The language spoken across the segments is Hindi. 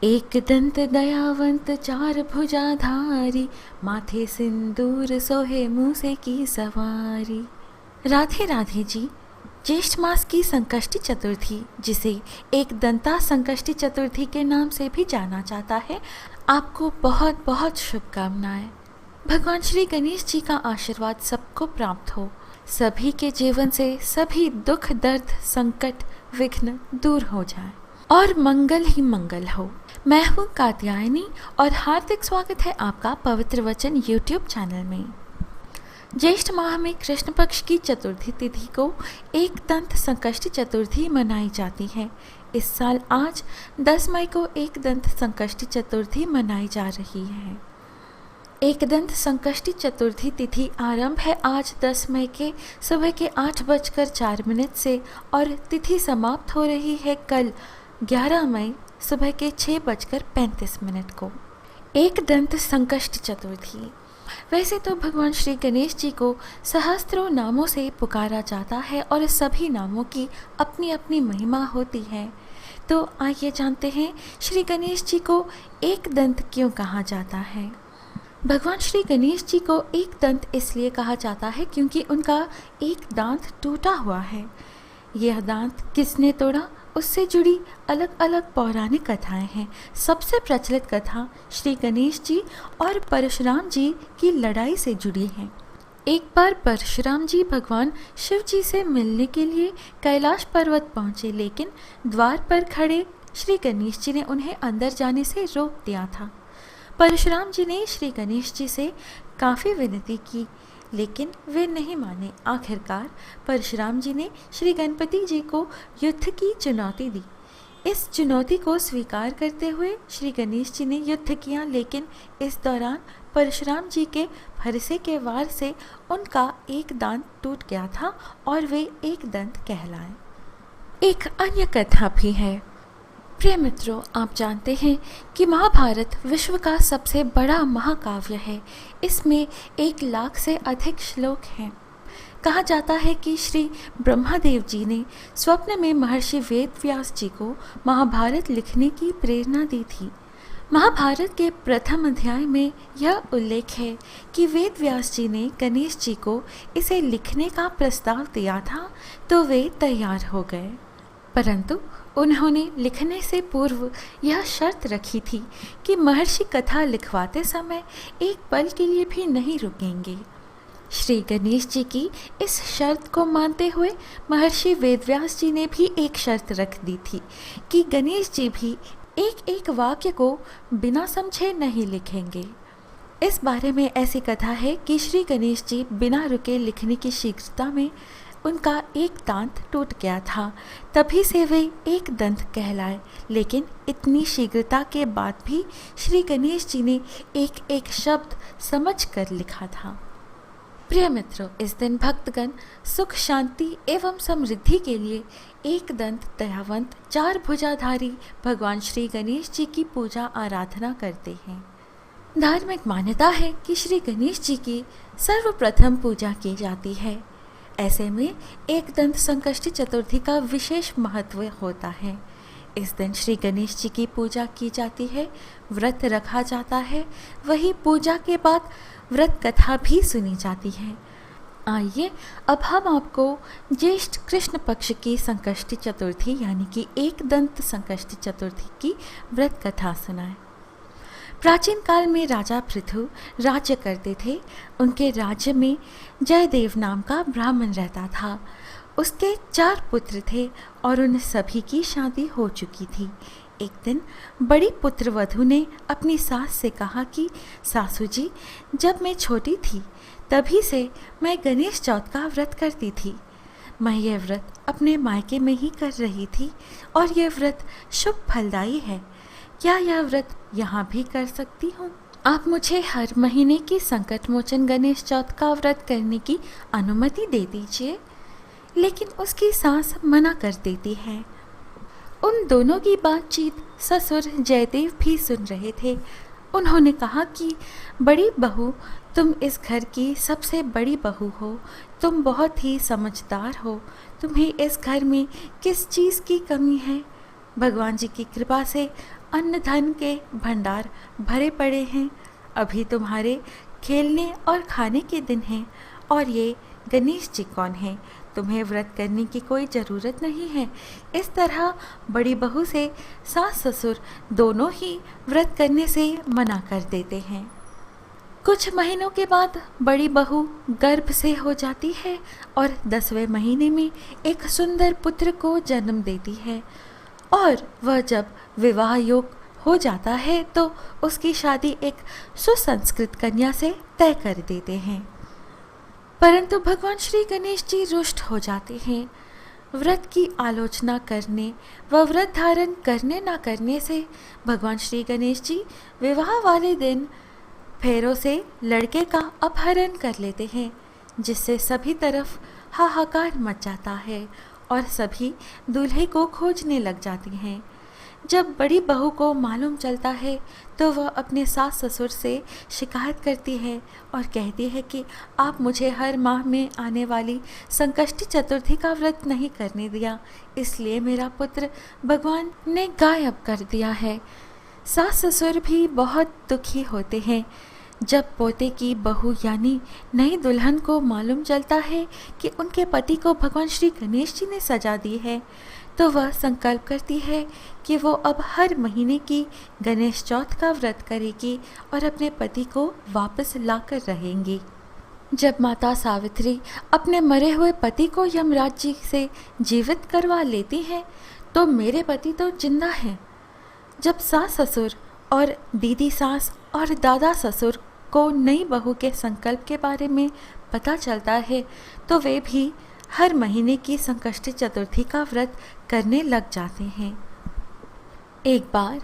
एक दंत दयावंत चार भुजाधारी, माथे सिंदूर सोहे मूसे की सवारी। राधे राधे जी। ज्येष्ठ मास की संकष्टी चतुर्थी, जिसे एक दंता संकष्टी चतुर्थी के नाम से भी जाना जाता है, आपको बहुत बहुत शुभकामनाएं। भगवान श्री गणेश जी का आशीर्वाद सबको प्राप्त हो, सभी के जीवन से सभी दुख दर्द संकट विघ्न दूर हो जाए और मंगल ही मंगल हो। मैं हूँ कात्यायनी और हार्दिक स्वागत है आपका पवित्र वचन YouTube चैनल में। ज्येष्ठ माह में कृष्ण पक्ष की चतुर्थी तिथि को एक दंत संकष्टी चतुर्थी मनाई जाती है। इस साल आज 10 मई को एक दंत संकष्टी चतुर्थी मनाई जा रही है। एक दंत संकष्टी चतुर्थी तिथि आरंभ है आज 10 मई के सुबह के 8:04 से और तिथि समाप्त हो रही है कल 11 मई सुबह के 6:35 को। एक दंत संकष्टी चतुर्थी। वैसे तो भगवान श्री गणेश जी को सहस्त्रों नामों से पुकारा जाता है और सभी नामों की अपनी अपनी महिमा होती है। तो आइए जानते हैं श्री गणेश जी को एक दंत क्यों कहा जाता है। भगवान श्री गणेश जी को एक दंत इसलिए कहा जाता है क्योंकि उनका एक दांत टूटा हुआ है। यह दांत किसने तोड़ा, उससे जुड़ी अलग अलग पौराणिक कथाएं हैं। सबसे प्रचलित कथा श्री गणेश जी और परशुराम जी की लड़ाई से जुड़ी है। एक बार परशुराम जी भगवान शिव जी से मिलने के लिए कैलाश पर्वत पहुंचे, लेकिन द्वार पर खड़े श्री गणेश जी ने उन्हें अंदर जाने से रोक दिया था। परशुराम जी ने श्री गणेश जी से काफ़ी विनती की, लेकिन वे नहीं माने। आखिरकार परशुराम जी ने श्री गणपति जी को युद्ध की चुनौती दी। इस चुनौती को स्वीकार करते हुए श्री गणेश जी ने युद्ध किया, लेकिन इस दौरान परशुराम जी के फरसे के वार से उनका एक दांत टूट गया था और वे एक दंत कहलाए। एक अन्य कथा भी है। प्रिय मित्रों, आप जानते हैं कि महाभारत विश्व का सबसे बड़ा महाकाव्य है। इसमें 1 लाख से अधिक श्लोक हैं। कहा जाता है कि श्री ब्रह्मदेव जी ने स्वप्न में महर्षि वेदव्यास जी को महाभारत लिखने की प्रेरणा दी थी। महाभारत के प्रथम अध्याय में यह उल्लेख है कि वेदव्यास जी ने गणेश जी को इसे लिखने का प्रस्ताव दिया था, तो वे तैयार हो गए। परंतु उन्होंने लिखने से पूर्व यह शर्त रखी थी कि महर्षि कथा लिखवाते समय एक पल के लिए भी नहीं रुकेंगे। श्री गणेश जी की इस शर्त को मानते हुए महर्षि वेदव्यास जी ने भी एक शर्त रख दी थी कि गणेश जी भी एक एक वाक्य को बिना समझे नहीं लिखेंगे। इस बारे में ऐसी कथा है कि श्री गणेश जी बिना रुके लिखने की शीघ्रता में उनका एक दांत टूट गया था, तभी से वे एक दंत कहलाए। लेकिन इतनी शीघ्रता के बाद भी श्री गणेश जी ने एक एक शब्द समझ कर लिखा था। प्रिय मित्रों, इस दिन भक्तगण सुख शांति एवं समृद्धि के लिए एक दंत दयावंत चार भुजाधारी भगवान श्री गणेश जी की पूजा आराधना करते हैं। धार्मिक मान्यता है कि श्री गणेश जी की सर्वप्रथम पूजा की जाती है। ऐसे में एक दंत संकष्टी चतुर्थी का विशेष महत्व होता है। इस दिन श्री गणेश जी की पूजा की जाती है, व्रत रखा जाता है। वही पूजा के बाद व्रत कथा भी सुनी जाती है। आइए अब हम आपको ज्येष्ठ कृष्ण पक्ष की संकष्टी चतुर्थी यानी कि एक दंत संकष्टी चतुर्थी की व्रत कथा सुनाएं। प्राचीन काल में राजा पृथु राज्य करते थे। उनके राज्य में जयदेव नाम का ब्राह्मण रहता था। उसके 4 पुत्र थे और उन सभी की शादी हो चुकी थी। एक दिन बड़ी पुत्रवधू ने अपनी सास से कहा कि सासू जी, जब मैं छोटी थी तभी से मैं गणेश चौथ का व्रत करती थी। मैं यह व्रत अपने मायके में ही कर रही थी और यह व्रत शुभ फलदायी है। क्या यह व्रत यहाँ भी कर सकती हूँ? आप मुझे हर महीने की संकट मोचन गणेश चौथ का व्रत करने की अनुमति दे दीजिए। लेकिन उसकी सास मना कर देती है। उन दोनों की बातचीत ससुर जयदेव भी सुन रहे थे। उन्होंने कहा कि बड़ी बहू, तुम इस घर की सबसे बड़ी बहू हो, तुम बहुत ही समझदार हो। तुम्हें इस घर में किस चीज़ की कमी है? भगवान जी की कृपा से अन्न धन के भंडार भरे पड़े हैं। अभी तुम्हारे खेलने और खाने के दिन हैं, और ये गणेश जी कौन हैं? तुम्हें व्रत करने की कोई ज़रूरत नहीं है। इस तरह बड़ी बहू से सास ससुर दोनों ही व्रत करने से मना कर देते हैं। कुछ महीनों के बाद बड़ी बहू गर्भ से हो जाती है और 10वें महीने में एक सुंदर पुत्र को जन्म देती है, और वह जब विवाह योग हो जाता है तो उसकी शादी एक सुसंस्कृत कन्या से तय कर देते हैं। परंतु भगवान श्री गणेश जी रुष्ट हो जाते हैं। व्रत की आलोचना करने व व्रत धारण करने न करने से भगवान श्री गणेश जी विवाह वाले दिन फेरों से लड़के का अपहरण कर लेते हैं, जिससे सभी तरफ हाहाकार मच जाता है और सभी दूल्हे को खोजने लग जाती हैं। जब बड़ी बहू को मालूम चलता है तो वह अपने सास ससुर से शिकायत करती है और कहती है कि आप मुझे हर माह में आने वाली संकष्टी चतुर्थी का व्रत नहीं करने दिया, इसलिए मेरा पुत्र भगवान ने गायब कर दिया है। सास ससुर भी बहुत दुखी होते हैं। जब पोते की बहू यानी नई दुल्हन को मालूम चलता है कि उनके पति को भगवान श्री गणेश जी ने सजा दी है, तो वह संकल्प करती है कि वो अब हर महीने की गणेश चौथ का व्रत करेगी और अपने पति को वापस लाकर रहेंगी। जब माता सावित्री अपने मरे हुए पति को यमराज जी से जीवित करवा लेती हैं, तो मेरे पति तो जिंदा हैं। जब सास ससुर और दीदी सास और दादा ससुर को नई बहू के संकल्प के बारे में पता चलता है, तो वे भी हर महीने की संकष्टी चतुर्थी का व्रत करने लग जाते हैं। एक बार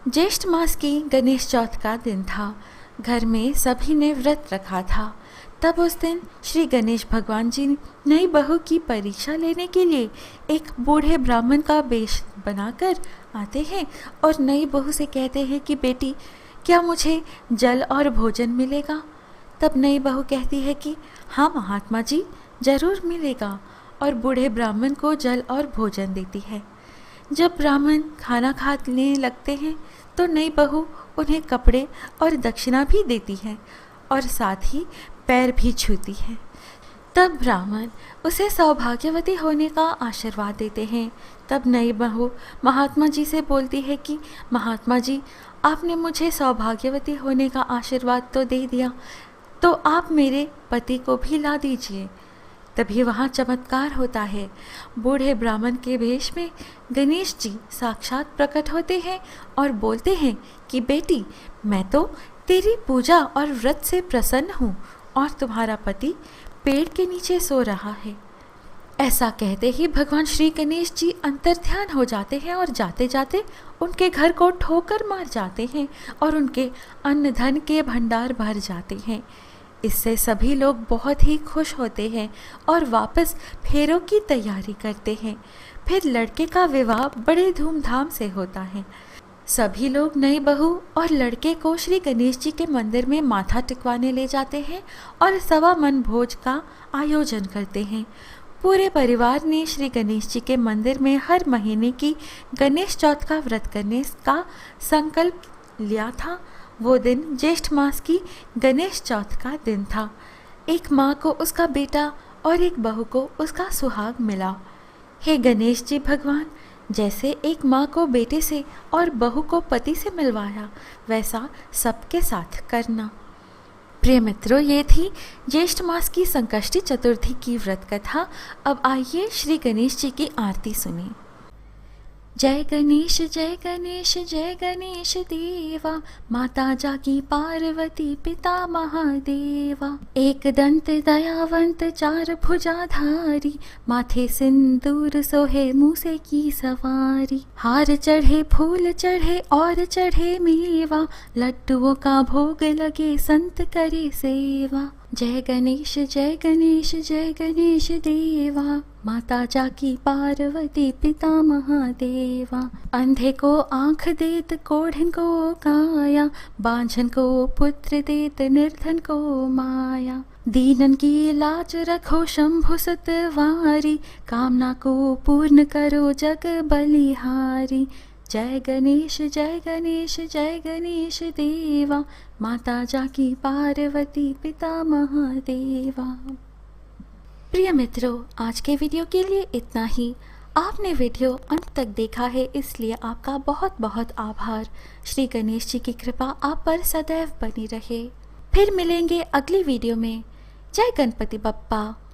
ज्येष्ठ मास की गणेश चौथ का दिन था। घर में सभी ने व्रत रखा था। तब उस दिन श्री गणेश भगवान जी नई बहू की परीक्षा लेने के लिए एक बूढ़े ब्राह्मण का वेश बनाकर आते हैं और नई बहू से कहते हैं कि बेटी, क्या मुझे जल और भोजन मिलेगा? तब नई बहू कहती है कि हाँ महात्मा जी, जरूर मिलेगा, और बूढ़े ब्राह्मण को जल और भोजन देती है। जब ब्राह्मण खाना खाने लगते हैं तो नई बहू उन्हें कपड़े और दक्षिणा भी देती है और साथ ही पैर भी छूती है। तब ब्राह्मण उसे सौभाग्यवती होने का आशीर्वाद देते हैं। तब नई बहू महात्मा जी से बोलती है कि महात्मा जी, आपने मुझे सौभाग्यवती होने का आशीर्वाद तो दे दिया, तो आप मेरे पति को भी ला दीजिए। तभी वहाँ चमत्कार होता है। बूढ़े ब्राह्मण के वेश में गणेश जी साक्षात प्रकट होते हैं और बोलते हैं कि बेटी, मैं तो तेरी पूजा और व्रत से प्रसन्न हूँ और तुम्हारा पति पेड़ के नीचे सो रहा है। ऐसा कहते ही भगवान श्री गणेश जी अंतर्ध्यान हो जाते हैं और जाते जाते उनके घर को ठोकर मार जाते हैं और उनके अन्न धन के भंडार भर जाते हैं। इससे सभी लोग बहुत ही खुश होते हैं और वापस फेरों की तैयारी करते हैं। फिर लड़के का विवाह बड़े धूमधाम से होता है। सभी लोग नई बहू और लड़के को श्री गणेश जी के मंदिर में माथा टिकवाने ले जाते हैं और 1.25 मन भोज का आयोजन करते हैं। पूरे परिवार ने श्री गणेश जी के मंदिर में हर महीने की गणेश चौथ का व्रत करने का संकल्प लिया था। वो दिन ज्येष्ठ मास की गणेश चौथ का दिन था। एक माँ को उसका बेटा और एक बहू को उसका सुहाग मिला। हे गणेश जी भगवान, जैसे एक माँ को बेटे से और बहू को पति से मिलवाया, वैसा सबके साथ करना। प्रिय मित्रों, ये थी ज्येष्ठ मास की संकष्टी चतुर्थी की व्रत कथा। अब आइए श्री गणेश जी की आरती सुनिए। जय गणेश जय गणेश जय गणेश देवा, माता जागी पार्वती पिता महादेवा। एक दंत दयावंत चार भुजाधारी, माथे सिंदूर सोहे मूसे की सवारी। हार चढ़े फूल चढ़े और चढ़े मेवा, लड्डुओं का भोग लगे संत करे सेवा। जय गणेश जय गणेश जय गणेश देवा, माता जाकी पार्वती पिता महादेवा। अंधे को आँख देत कोढ़न को काया, बांझन को पुत्र देत निर्धन को माया। दीनन की लाज रखो शंभु सतवारी, कामना को पूर्ण करो जग बलिहारी। जय गणेश जय गणेश जय गणेश देवा, माता जाकी पार्वती पिता महादेवा। प्रिय मित्रों, आज के वीडियो के लिए इतना ही। आपने वीडियो अंत तक देखा है, इसलिए आपका बहुत बहुत आभार। श्री गणेश जी की कृपा आप पर सदैव बनी रहे। फिर मिलेंगे अगली वीडियो में। जय गणपति बप्पा।